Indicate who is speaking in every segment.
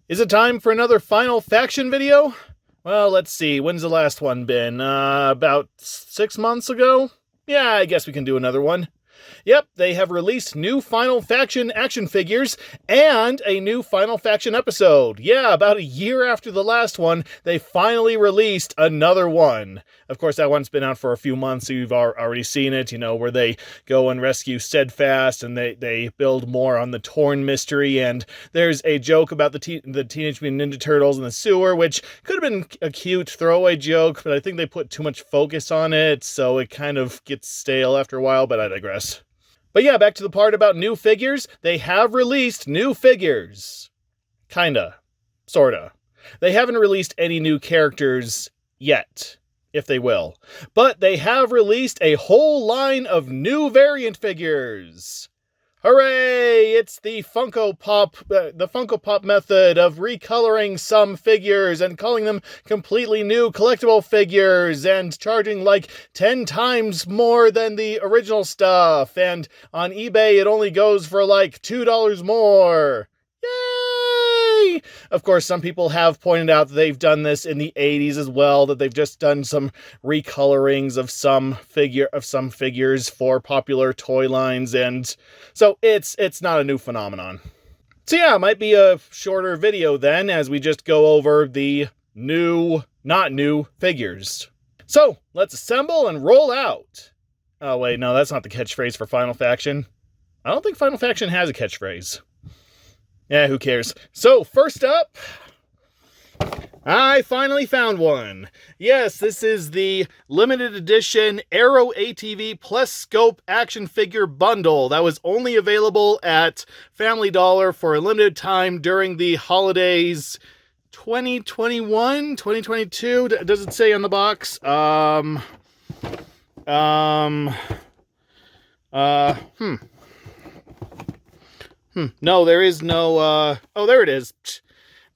Speaker 1: Is it time for another Final Faction video? Well, let's see. When's the last one been? About 6 months ago? Yeah, I guess we can do another one. Yep, they have released new Final Faction action figures and a new Final Faction episode. Yeah, about a year after the last one, they finally released another one. Of course, that one's been out for a few months, so you've already seen it, where they go and rescue Steadfast, and they build more on the Torn mystery, and there's a joke about the Teenage Mutant Ninja Turtles in the sewer, which could have been a cute throwaway joke, but I think they put too much focus on it, so it kind of gets stale after a while, but I digress. But yeah, back to the part about new figures. They have released new figures. Kinda. Sorta. They haven't released any new characters yet, if they will. But they have released a whole line of new variant figures. Hooray! It's the Funko Pop method of recoloring some figures and calling them completely new collectible figures and charging like 10 times more than the original stuff. And on eBay, it only goes for like $2 more. Yay! Of course, some people have pointed out that they've done this in the 80s as well, that they've just done some recolorings of some figures for popular toy lines, and so it's not a new phenomenon. So yeah, it might be a shorter video then, as we just go over the not new figures. So, let's assemble and roll out. Oh wait, no, that's not the catchphrase for Final Faction. I don't think Final Faction has a catchphrase. Yeah, who cares? So, first up, I finally found one. Yes, this is the limited edition Arrow ATV plus Scope action figure bundle that was only available at Family Dollar for a limited time during the holidays 2021, 2022. Does it say on the box? No, there is no, oh, there it is.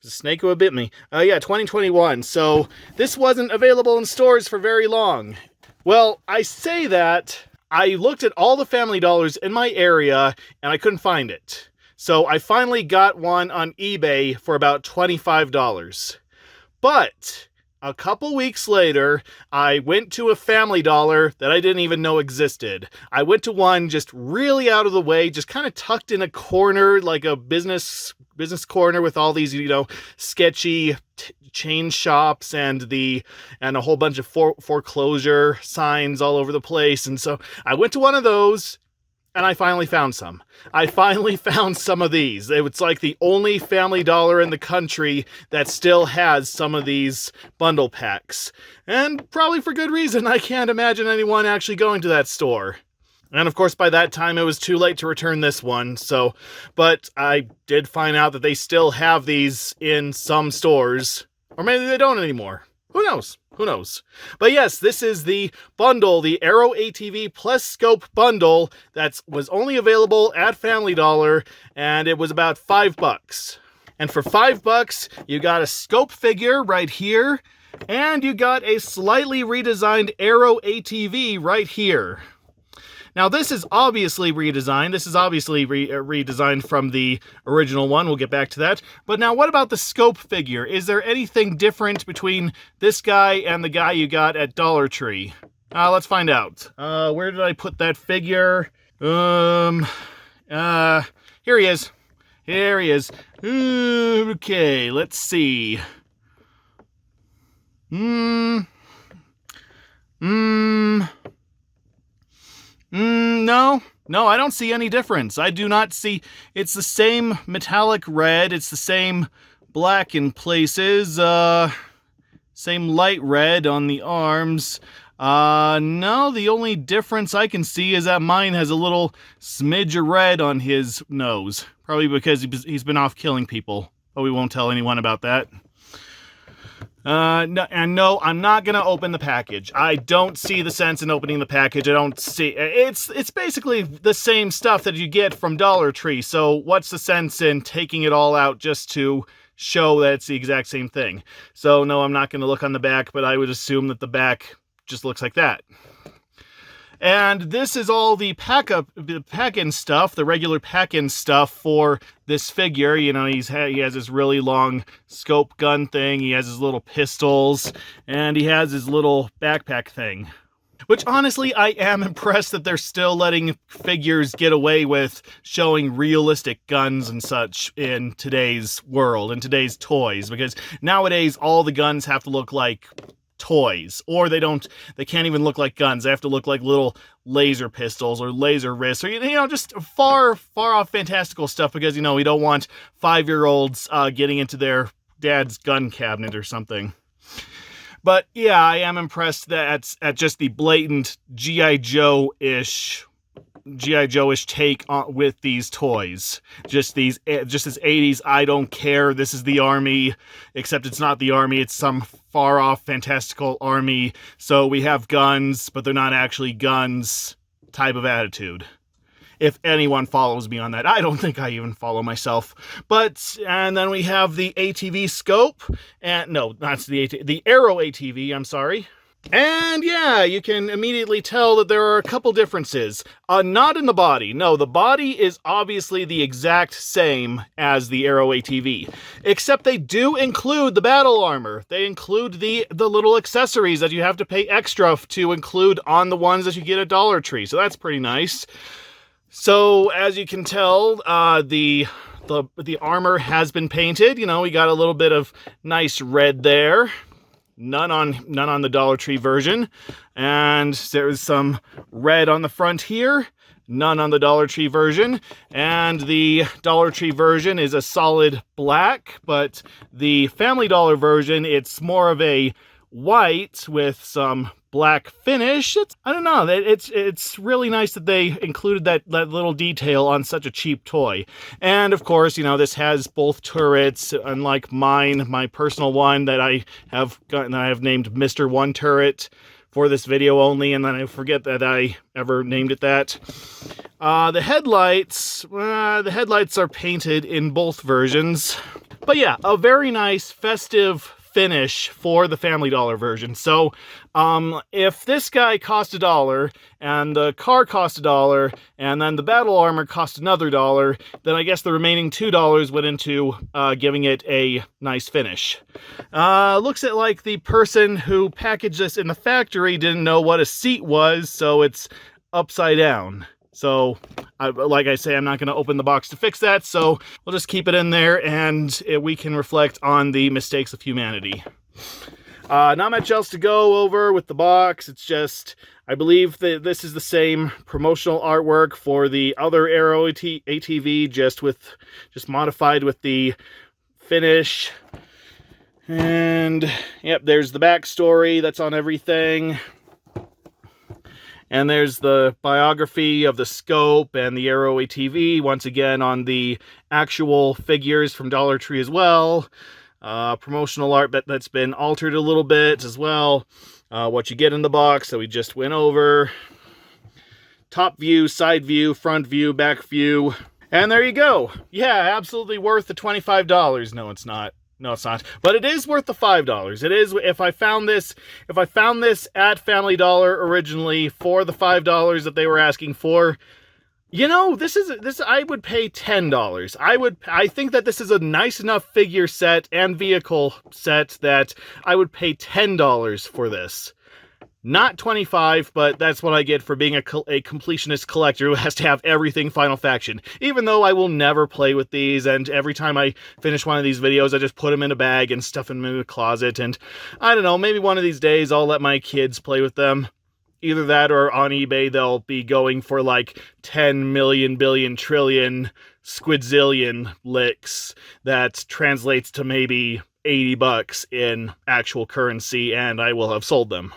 Speaker 1: The snake who bit me. Yeah, 2021. So this wasn't available in stores for very long. Well, I say that. I looked at all the Family Dollars in my area and I couldn't find it. So I finally got one on eBay for about $25. But a couple weeks later, I went to a Family Dollar that I didn't even know existed. I went to one just really out of the way, just kind of tucked in a corner, like a business corner with all these, sketchy chain shops and a whole bunch of foreclosure signs all over the place. And so I went to one of those, and I finally found some. I finally found some of these. It's like the only Family Dollar in the country that still has some of these bundle packs. And probably for good reason. I can't imagine anyone actually going to that store. And of course, by that time, it was too late to return this one. But I did find out that they still have these in some stores. Or maybe they don't anymore. Who knows? Who knows? But yes, this is the bundle, the Arrow ATV plus Scope bundle that was only available at Family Dollar, and it was about $5. And for $5, you got a Scope figure right here, and you got a slightly redesigned Arrow ATV right here. Now, this is obviously redesigned. This is obviously redesigned from the original one. We'll get back to that. But now, what about the Scope figure? Is there anything different between this guy and the guy you got at Dollar Tree? Let's find out. Where did I put that figure? Here he is. Here he is. Okay, let's see. No, I don't see any difference. I do not see. It's the same metallic red. It's the same black in places. Same light red on the arms. No, the only difference I can see is that mine has a little smidge of red on his nose. Probably because he's been off killing people. But we won't tell anyone about that. No, I'm not gonna open the package. I don't see the sense in opening the package. I don't see... It's basically the same stuff that you get from Dollar Tree, so what's the sense in taking it all out just to show that it's the exact same thing? So no, I'm not gonna look on the back, but I would assume that the back just looks like that. And this is all the pack-in stuff, the regular pack-in stuff for this figure. You know, he has this really long scope gun thing, he has his little pistols, and he has his little backpack thing. Which, honestly, I am impressed that they're still letting figures get away with showing realistic guns and such in today's world, in today's toys, because nowadays all the guns have to look like toys, or they can't even look like guns. They have to look like little laser pistols or laser wrists, or, you know, just far off fantastical stuff, because, you know, we don't want 5-year-olds getting into their dad's gun cabinet or something. But yeah, I am impressed that at just the blatant G.I. Joe-ish take on with these toys. Just this 80s, I don't care, this is the army, except it's not the army, it's some far-off fantastical army, so we have guns, but they're not actually guns type of attitude. If anyone follows me on that. I don't think I even follow myself. And then we have the ATV scope, and no, not the Arrow ATV, I'm sorry. And yeah, you can immediately tell that there are a couple differences. Not in the body. No, the body is obviously the exact same as the Arrow ATV, except they do include the battle armor. They include the little accessories that you have to pay extra to include on the ones that you get at Dollar Tree, so that's pretty nice. So, as you can tell, the armor has been painted. You know, we got a little bit of nice red there. None on the Dollar Tree version. And there's some red on the front here. None on the Dollar Tree version. And the Dollar Tree version is a solid black, but the Family Dollar version, it's more of a white with some black finish. I don't know, it's really nice that they included that little detail on such a cheap toy. And of course, you know, this has both turrets, unlike mine, my personal one that I have named Mr. One Turret for this video only, and then I forget that I ever named it that. The headlights are painted in both versions. But yeah, a very nice festive finish for the Family Dollar version. So if this guy cost $1 and the car cost $1 and then the battle armor cost another $1, then I guess the remaining $2 went into giving it a nice finish. Looks like the person who packaged this in the factory didn't know what a seat was, so it's upside down. So, like I say, I'm not going to open the box to fix that, so we'll just keep it in there, and we can reflect on the mistakes of humanity. Not much else to go over with the box. It's just, I believe that this is the same promotional artwork for the other Arrow ATV, just modified with the finish. And, yep, there's the backstory that's on everything. And there's the biography of the Scope and the Arrow ATV, once again on the actual figures from Dollar Tree as well. Promotional art that's been altered a little bit as well. What you get in the box that we just went over. Top view, side view, front view, back view. And there you go. Yeah, absolutely worth the $25. No, it's not. No, it's not. But it is worth the $5. It is. If I found this at Family Dollar originally for the $5 that they were asking for, you know, this I would pay $10. I think that this is a nice enough figure set and vehicle set that I would pay $10 for this. Not $25, but that's what I get for being a completionist collector who has to have everything Final Faction. Even though I will never play with these, and every time I finish one of these videos, I just put them in a bag and stuff them in a closet, and I don't know, maybe one of these days I'll let my kids play with them. Either that or on eBay they'll be going for like 10 million, billion, trillion, squadzillion licks. That translates to maybe $80 in actual currency, and I will have sold them.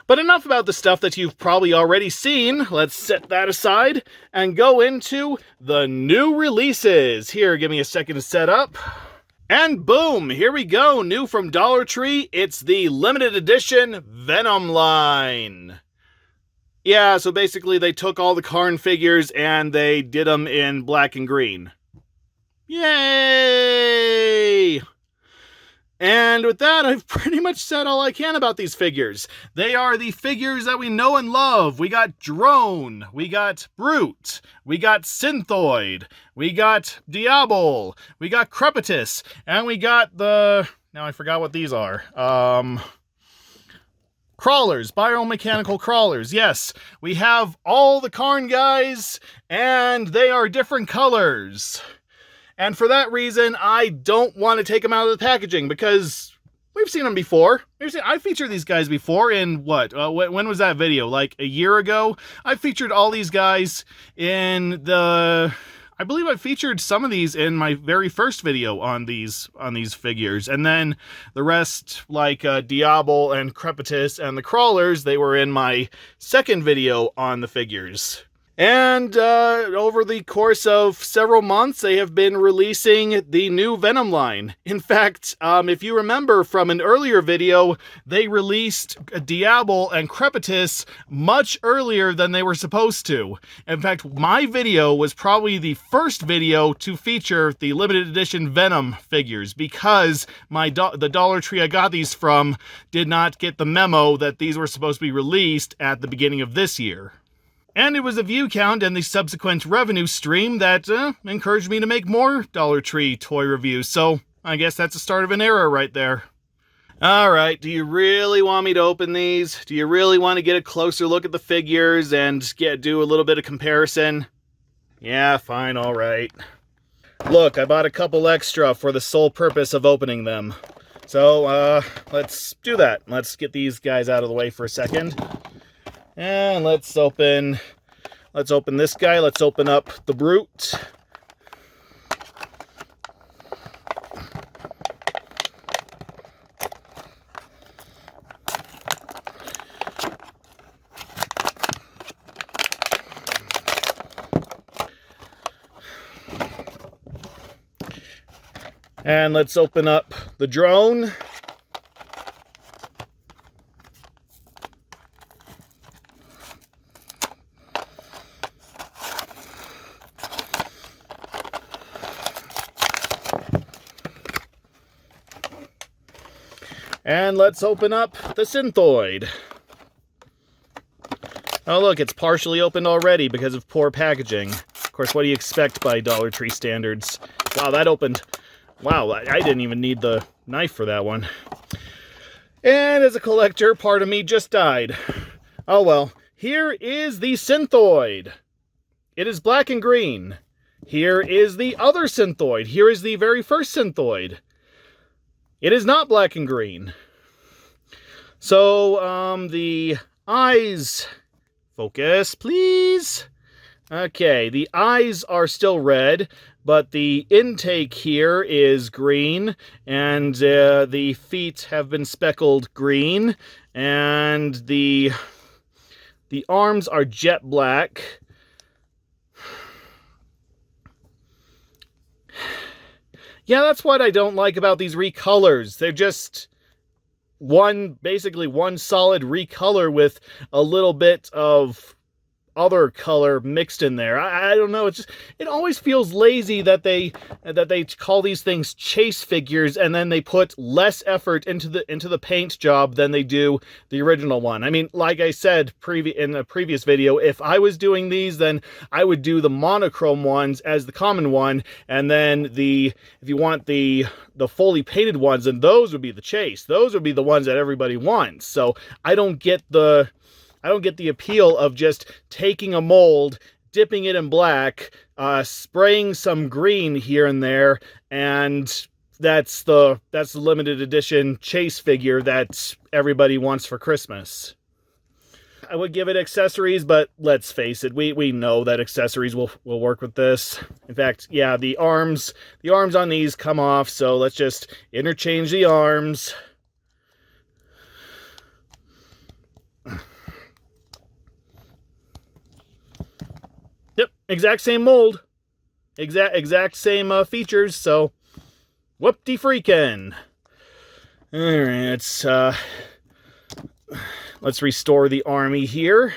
Speaker 1: But enough about the stuff that you've probably already seen. Let's set that aside and go into the new releases. Here, give me a second to set up. And boom, here we go. New from Dollar Tree, it's the limited edition Venom line. Yeah, so basically they took all the Karn figures and they did them in black and green. Yay! And with that, I've pretty much said all I can about these figures. They are the figures that we know and love. We got Drone, we got Brute, we got Synthoid, we got Diabol, we got Crepitus, and we got the... now I forgot what these are. Crawlers, biomechanical crawlers. Yes, we have all the Karn guys, and they are different colors. And for that reason, I don't want to take them out of the packaging, because we've seen them before. I featured these guys before in what? When was that video? Like a year ago? I featured all these guys in the... I believe I featured some of these in my very first video on these figures. And then the rest, like Diabol and Crepitus and the Crawlers, they were in my second video on the figures. And over the course of several months, they have been releasing the new Venom line. In fact, if you remember from an earlier video, they released Diabol and Crepitus much earlier than they were supposed to. In fact, my video was probably the first video to feature the limited edition Venom figures, because the Dollar Tree I got these from did not get the memo that these were supposed to be released at the beginning of this year. And it was a view count and the subsequent revenue stream that encouraged me to make more Dollar Tree toy reviews. So I guess that's the start of an era right there. Alright, do you really want me to open these? Do you really want to get a closer look at the figures and do a little bit of comparison? Yeah, fine, alright. Look, I bought a couple extra for the sole purpose of opening them. So, let's do that. Let's get these guys out of the way for a second. And let's open this guy. Let's open up the Brute. And let's open up the Drone. And let's open up the Synthoid. Oh look, it's partially opened already because of poor packaging. Of course, what do you expect by Dollar Tree standards? Wow, that opened... wow, I didn't even need the knife for that one. And as a collector, part of me just died. Oh well, here is the Synthoid. It is black and green. Here is the other Synthoid. Here is the very first Synthoid. It is not black and green. So, the eyes... focus, please. Okay, the eyes are still red, but the intake here is green, and the feet have been speckled green, and the arms are jet black. Yeah, that's what I don't like about these recolors. They're just basically one solid recolor with a little bit of other color mixed in there. I don't know. It always feels lazy that they call these things chase figures, and then they put less effort into the paint job than they do the original one. I mean, like I said in a previous video, if I was doing these, then I would do the monochrome ones as the common one, and then if you want the fully painted ones, then those would be the chase. Those would be the ones that everybody wants. So I don't get the appeal of just taking a mold, dipping it in black, spraying some green here and there, and that's the limited edition chase figure that everybody wants for Christmas. I would give it accessories, but let's face it, we know that accessories will work with this. In fact, yeah, the arms on these come off, so let's just interchange the arms. Yep, exact same mold. Exact same features, so whoop-de-freakin'. Alright, let's restore the army here.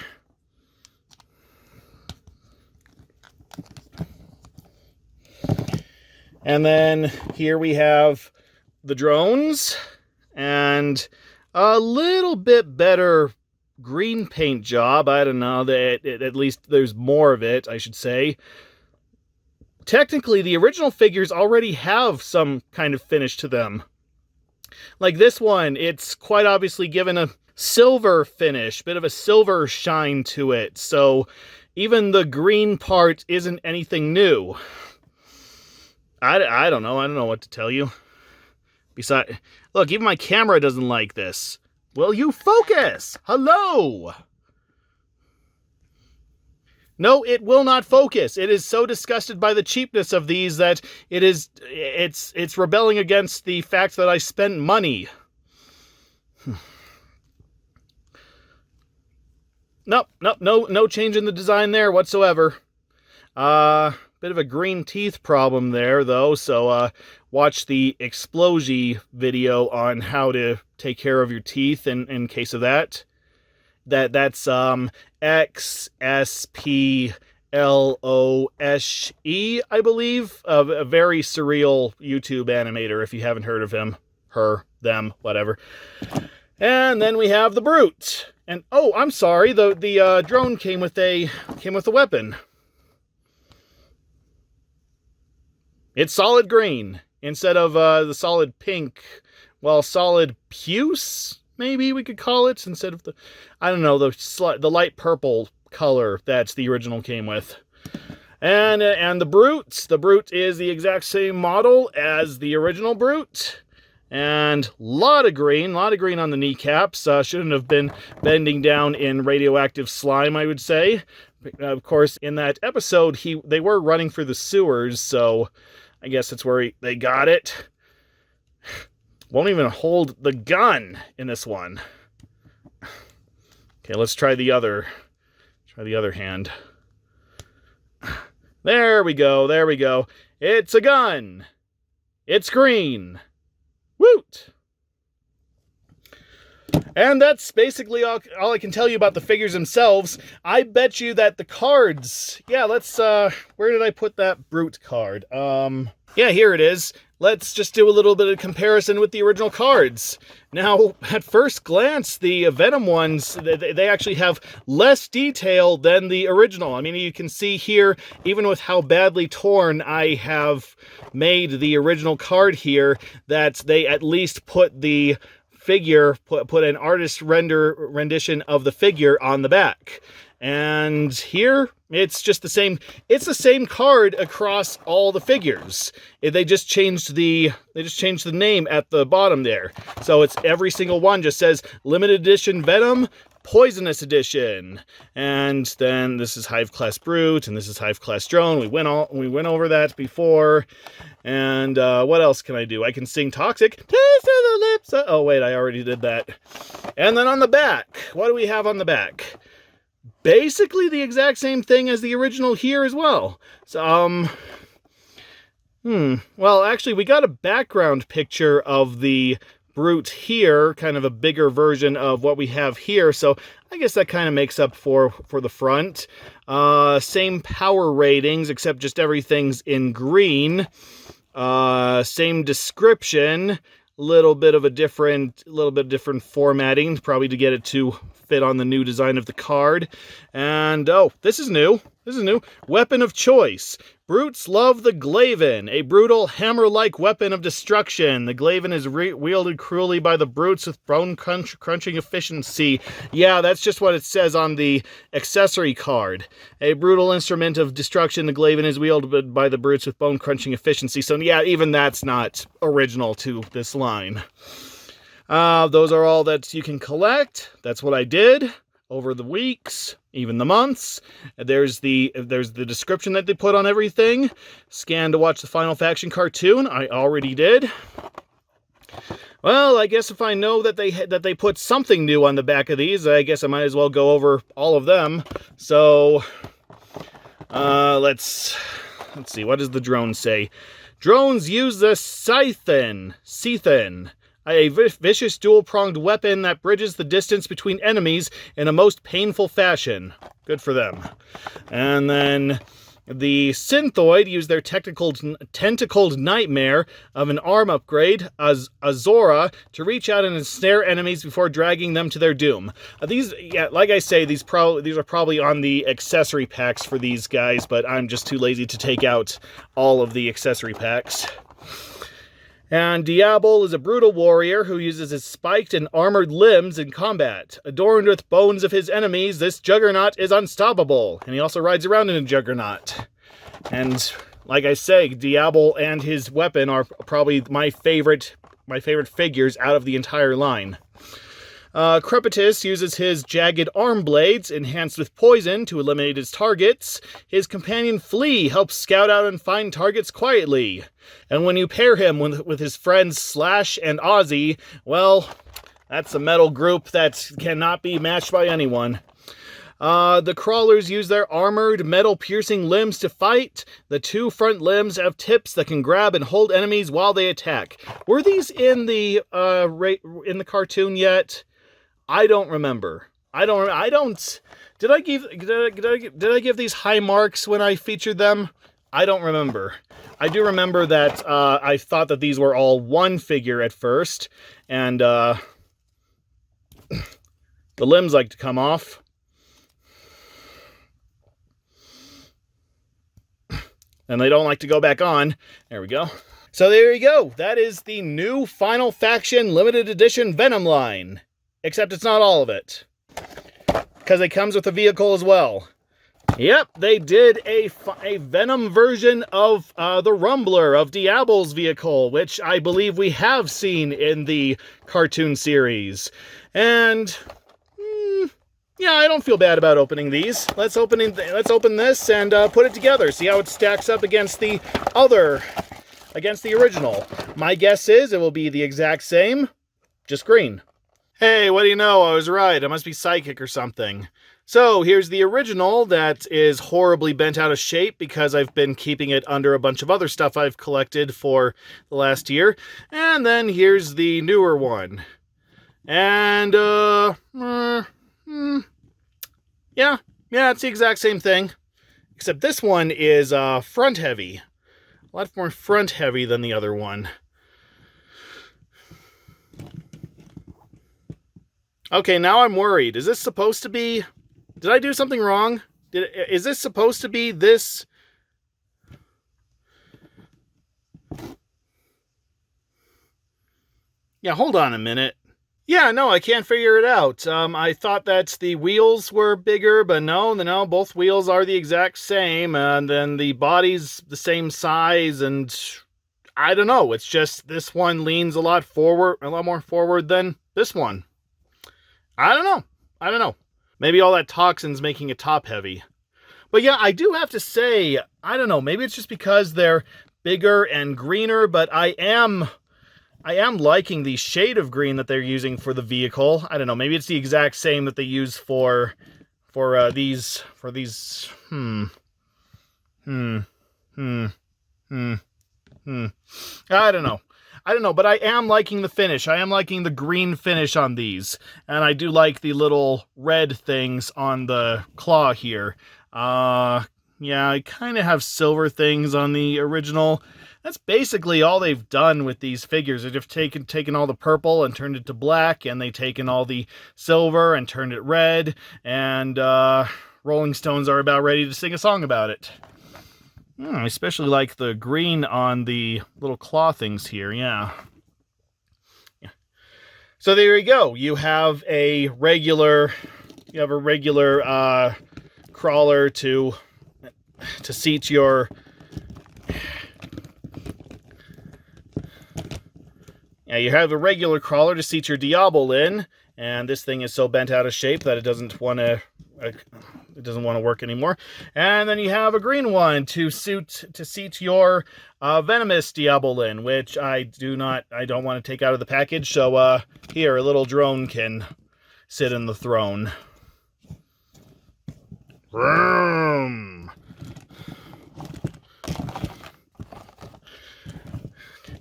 Speaker 1: And then here we have the drones, and a little bit better green paint job. I don't know, at least there's more of it, I should say. Technically, the original figures already have some kind of finish to them. Like this one, it's quite obviously given a silver finish, bit of a silver shine to it. So even the green part isn't anything new. I don't know. I don't know what to tell you. Besides, look, even my camera doesn't like this. Will you focus? Hello? No, it will not focus. It is so disgusted by the cheapness of these that it's rebelling against the fact that I spent money. Nope, no change in the design there whatsoever. Bit of a green teeth problem there, though, so watch the Explosi video on how to take care of your teeth in case of that. That's XSPLOSE, I believe. A very surreal YouTube animator, if you haven't heard of him. Her, them, whatever. And then we have the Brute. And, oh, I'm sorry, the drone came with a weapon. It's solid green instead of the solid pink. Well, solid puce, maybe we could call it, instead of the, I don't know, the light purple color that the original came with. And the Brute. The Brute is the exact same model as the original Brute. And a lot of green on the kneecaps. Shouldn't have been bending down in radioactive slime, I would say. Of course, in that episode, they were running through the sewers, so I guess that's where they got it. Won't even hold the gun in this one. Okay, let's try the other hand. There we go. It's a gun. It's green. Woot! And that's basically all I can tell you about the figures themselves. I bet you that the cards... Yeah, let's... where did I put that Brute card? Yeah, here it is. Let's just do a little bit of comparison with the original cards. Now, at first glance, the Venom ones, they actually have less detail than the original. I mean, you can see here, even with how badly torn I have made the original card here, that they at least put the figure, put an artist rendition of the figure on the back. And here, it's just the same. It's the same card across all the figures. They just changed the name at the bottom there. So it's every single one just says limited edition Venom, Poisonous Edition. And then this is Hive Class Brute, and this is Hive Class Drone. We went over that before. And what else can I do? I can sing Toxic. Taste of the lips. Oh wait, I already did that. And then on the back, what do we have on the back? Basically the exact same thing as the original here as well. So, well, actually, we got a background picture of the Brute here, kind of a bigger version of what we have here, so I guess that kind of makes up for the front. Same power ratings, except just everything's in green. Same description. Little bit of different formatting, probably to get it to fit on the new design of the card. And, oh, this is new. Weapon of choice. Brutes love the Glaven, a brutal hammer-like weapon of destruction. The Glaven is wielded cruelly by the Brutes with bone-crunching efficiency. Yeah, that's just what it says on the accessory card. A brutal instrument of destruction, the Glaven is wielded by the Brutes with bone-crunching efficiency. So, yeah, even that's not original to this line. Those are all that you can collect. That's what I did over the weeks, even the months. There's the description that they put on everything. Scan to watch the Final Faction cartoon. I already did. Well, I guess if I know that they put something new on the back of these, I guess I might as well go over all of them. So, let's see. What does the drone say? Drones use the Scythen, a vicious dual-pronged weapon that bridges the distance between enemies in a most painful fashion. Good for them. And then The Synthoid use their tentacled nightmare of an arm upgrade, Azora, to reach out and ensnare enemies before dragging them to their doom. These, yeah, like I say, these are probably on the accessory packs for these guys, but I'm just too lazy to take out all of the accessory packs. And Diabol is a brutal warrior who uses his spiked and armored limbs in combat. Adorned with bones of his enemies, this juggernaut is unstoppable. And he also rides around in a juggernaut. And like I say, Diabol and his weapon are probably my favorite figures out of the entire line. Crepitus uses his jagged arm blades, enhanced with poison, to eliminate his targets. His companion Flea helps scout out and find targets quietly. And when you pair him with his friends Slash and Ozzy, well, that's a metal group that cannot be matched by anyone. The crawlers use their armored, metal-piercing limbs to fight. The two front limbs have tips that can grab and hold enemies while they attack. Were these in the cartoon yet? I don't remember. Did I give these high marks when I featured them? I don't remember. I do remember that I thought that these were all one figure at first, and the limbs like to come off. And they don't like to go back on. There we go. So there you go. That is the new Final Faction limited edition Venom line. Except it's not all of it. Because it comes with a vehicle as well. Yep, they did a Venom version of the Rumbler, of Diabol's vehicle, which I believe we have seen in the cartoon series. And yeah, I don't feel bad about opening these. Let's open this and put it together. See how it stacks up against the original. My guess is it will be the exact same, just green. Hey, what do you know? I was right. I must be psychic or something. So here's the original that is horribly bent out of shape because I've been keeping it under a bunch of other stuff I've collected for the last year. And then here's the newer one. And, yeah, it's the exact same thing. Except this one is front heavy. A lot more front heavy than the other one. Okay, now I'm worried. Is this supposed to be... Did I do something wrong? Is this supposed to be this... Yeah, hold on a minute. Yeah, no, I can't figure it out. I thought that the wheels were bigger, but no, both wheels are the exact same, and then the body's the same size, and I don't know. It's just this one leans a lot more forward than this one. I don't know. Maybe all that toxin's making it top heavy. But yeah, I do have to say, I don't know, maybe it's just because they're bigger and greener, but I am liking the shade of green that they're using for the vehicle. I don't know, maybe it's the exact same that they use for these. I don't know, but I am liking the finish. I am liking the green finish on these. And I do like the little red things on the claw here. Yeah, I kind of have silver things on the original. That's basically all they've done with these figures. They've taken all the purple and turned it to black, and they've taken all the silver and turned it red, and Rolling Stones are about ready to sing a song about it. I especially like the green on the little claw things here, yeah. So there you go. You have a regular crawler to seat your... Yeah, you have a regular crawler to seat your Diabol in, and this thing is so bent out of shape that it doesn't want to work anymore. And then you have a green one to seat your venomous Diabol in, which I don't want to take out of the package. So here, a little drone can sit in the throne. Vroom.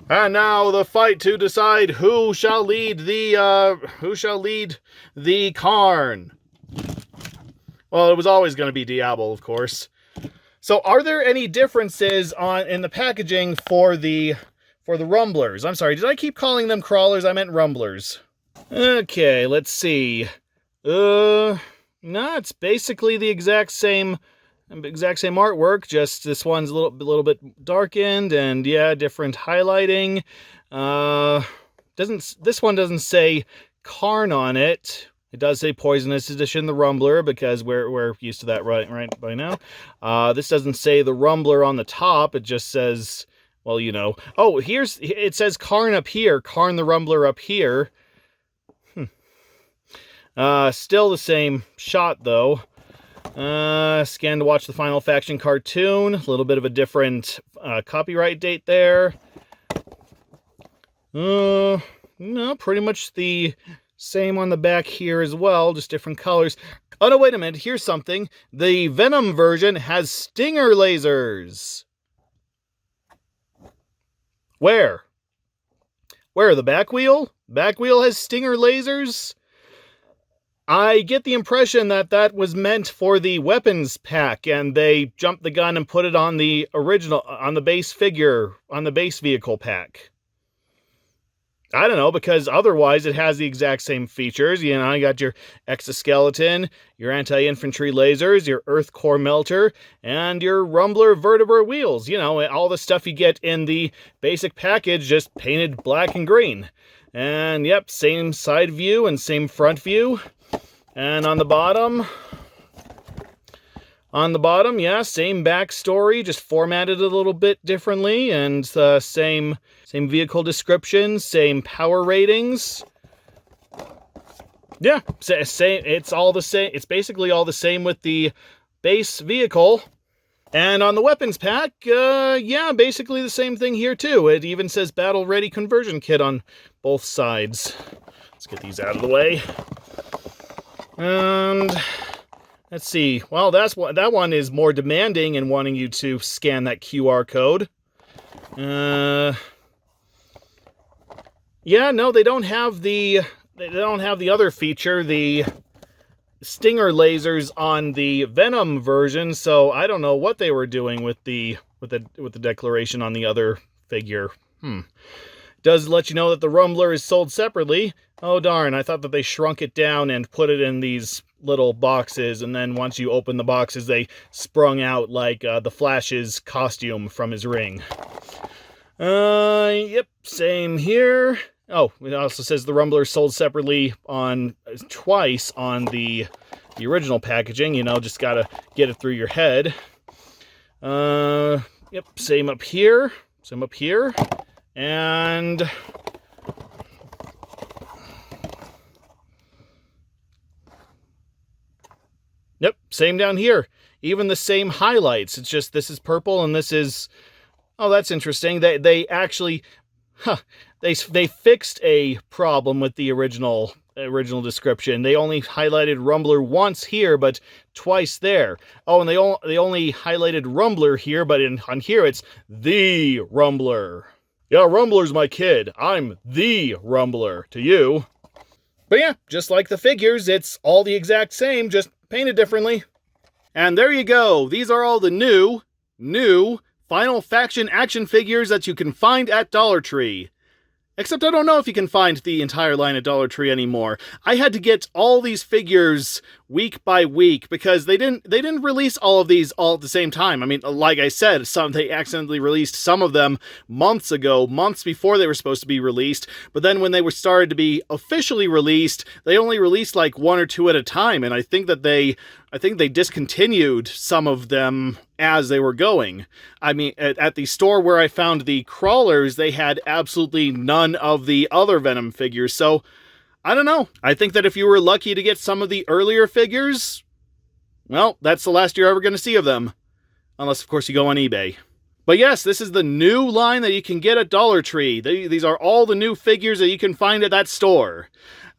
Speaker 1: And now the fight to decide who shall lead the Karn. Well, it was always going to be Diabol, of course. So are there any differences in the packaging for the rumblers? I'm sorry, did I keep calling them crawlers? I meant rumblers. Okay, let's see. No, it's basically the exact same artwork, just this one's a little bit darkened, and yeah, different highlighting. This one doesn't say Karn on it. It does say Poisonous Edition, the Rumbler, because we're used to that right by now. This doesn't say the Rumbler on the top. It just says, well, you know. Oh, it says Karn up here. Karn the Rumbler up here. Still the same shot, though. Scan to watch the Final Faction cartoon. A little bit of a different copyright date there. No, pretty much the same on the back here as well, just different colors. Oh, no, wait a minute. Here's something. The Venom version has stinger lasers. Where? The back wheel? Back wheel has stinger lasers? I get the impression that was meant for the weapons pack, and they jumped the gun and put it on the original, on the base figure, on the base vehicle pack. I don't know, because otherwise it has the exact same features. You know, you got your exoskeleton, your anti-infantry lasers, your earth core melter, and your rumbler vertebra wheels. You know, all the stuff you get in the basic package, just painted black and green. And yep, same side view and same front view. And on the bottom, yeah, same backstory, just formatted a little bit differently, and same vehicle description, same power ratings. Yeah, same. It's all the same. It's basically all the same with the base vehicle. And on the weapons pack, yeah, basically the same thing here too. It even says Battle Ready Conversion Kit on both sides. Let's get these out of the way. And let's see. Well, that one is more demanding and wanting you to scan that QR code. Yeah, no, they don't have the other feature, the stinger lasers on the Venom version. So I don't know what they were doing with the declaration on the other figure. Does let you know that the Rumbler is sold separately. Oh darn, I thought that they shrunk it down and put it in these little boxes, and then once you open the boxes, they sprung out like the Flash's costume from his ring. Yep, same here. Oh, it also says the Rumbler is sold separately twice on the original packaging. You know, just gotta get it through your head. Yep, same up here. And yep, same down here. Even the same highlights. It's just this is purple and this is... Oh, that's interesting. They actually... They fixed a problem with the original description. They only highlighted Rumbler once here, but twice there. Oh, and they only highlighted Rumbler here, but on here it's the Rumbler. Yeah, Rumbler's my kid. I'm the Rumbler to you. But yeah, just like the figures, it's all the exact same, just painted differently. And there you go. These are all the new Final Faction action figures that you can find at Dollar Tree. Except I don't know if you can find the entire line at Dollar Tree anymore. I had to get all these figures week by week because they didn't release all of these all at the same time. I mean, like I said, they accidentally released some of them months ago, months before they were supposed to be released. But then when they were started to be officially released, they only released like one or two at a time, and I think they discontinued some of them as they were going. I mean, at the store where I found the crawlers, they had absolutely none of the other Venom figures, so I don't know. I think that if you were lucky to get some of the earlier figures, well, that's the last you're ever going to see of them. Unless, of course, you go on eBay. But yes, this is the new line that you can get at Dollar Tree. These are all the new figures that you can find at that store.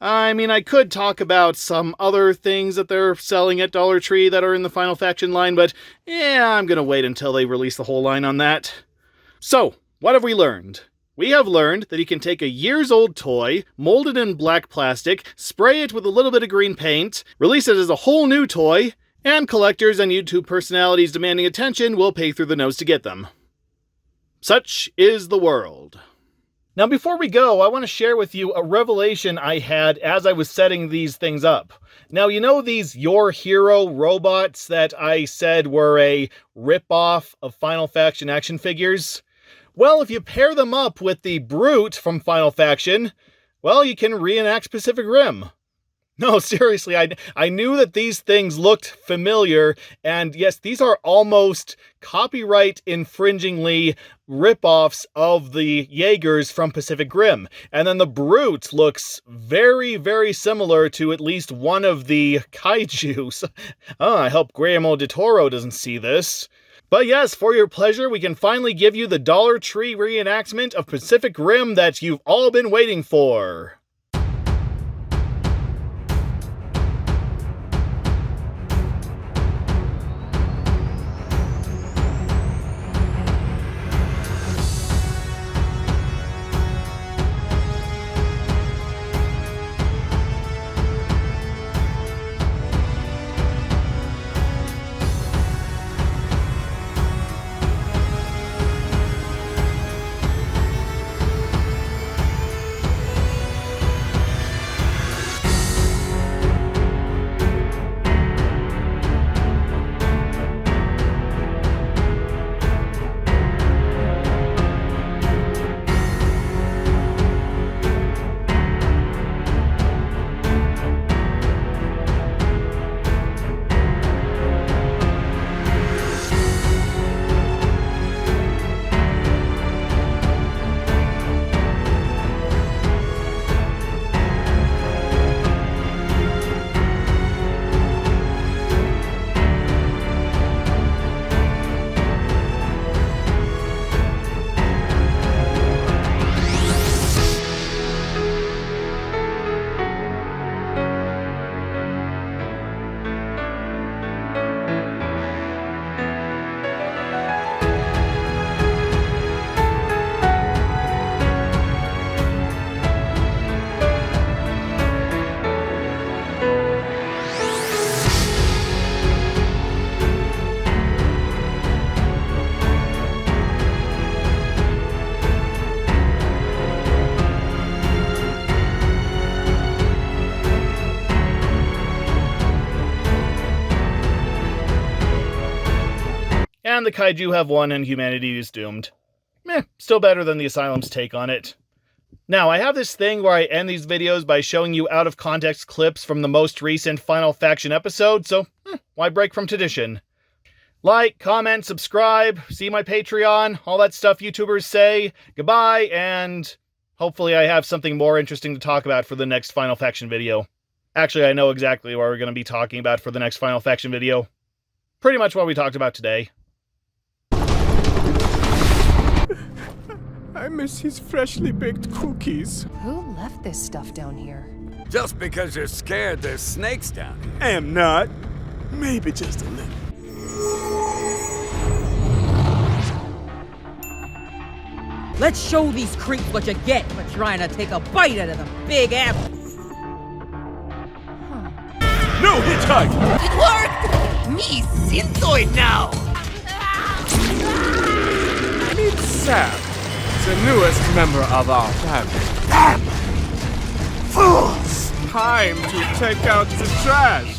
Speaker 1: I mean, I could talk about some other things that they're selling at Dollar Tree that are in the Final Faction line, but yeah, I'm going to wait until they release the whole line on that. So, what have we learned? We have learned that you can take a years-old toy, mold it in black plastic, spray it with a little bit of green paint, release it as a whole new toy, And collectors and YouTube personalities demanding attention will pay through the nose to get them. Such is the world. Now before we go, I want to share with you a revelation I had as I was setting these things up. Now, you know these Your Hero robots that I said were a rip-off of Final Faction action figures? Well, if you pair them up with the Brute from Final Faction, well, you can reenact Pacific Rim. No, seriously, I knew that these things looked familiar, and yes, these are almost copyright infringingly rip-offs of the Jaegers from Pacific Rim. And then the Brute looks very, very similar to at least one of the kaijus. Oh, I hope Guillermo del Toro doesn't see this. But yes, for your pleasure, we can finally give you the Dollar Tree reenactment of Pacific Rim that you've all been waiting for. And the kaiju have won and humanity is doomed. Still better than the Asylum's take on it. Now, I have this thing where I end these videos by showing you out-of-context clips from the most recent Final Faction episode, so why break from tradition? Like, comment, subscribe, see my Patreon, all that stuff YouTubers say. Goodbye, and hopefully I have something more interesting to talk about for the next Final Faction video. Actually, I know exactly what we're going to be talking about for the next Final Faction video. Pretty much what we talked about today.
Speaker 2: I miss his freshly baked cookies.
Speaker 3: Who left this stuff down here?
Speaker 4: Just because you're scared there's snakes down here.
Speaker 2: Am not. Maybe just a little.
Speaker 5: Let's show these creeps what you get for trying to take a bite out of the big apple.
Speaker 2: No hitchhike!
Speaker 6: It worked! Me Synthoid now!
Speaker 2: Meet Sam, the newest member of our family.
Speaker 6: Damn! Fools!
Speaker 2: Time to take out the trash.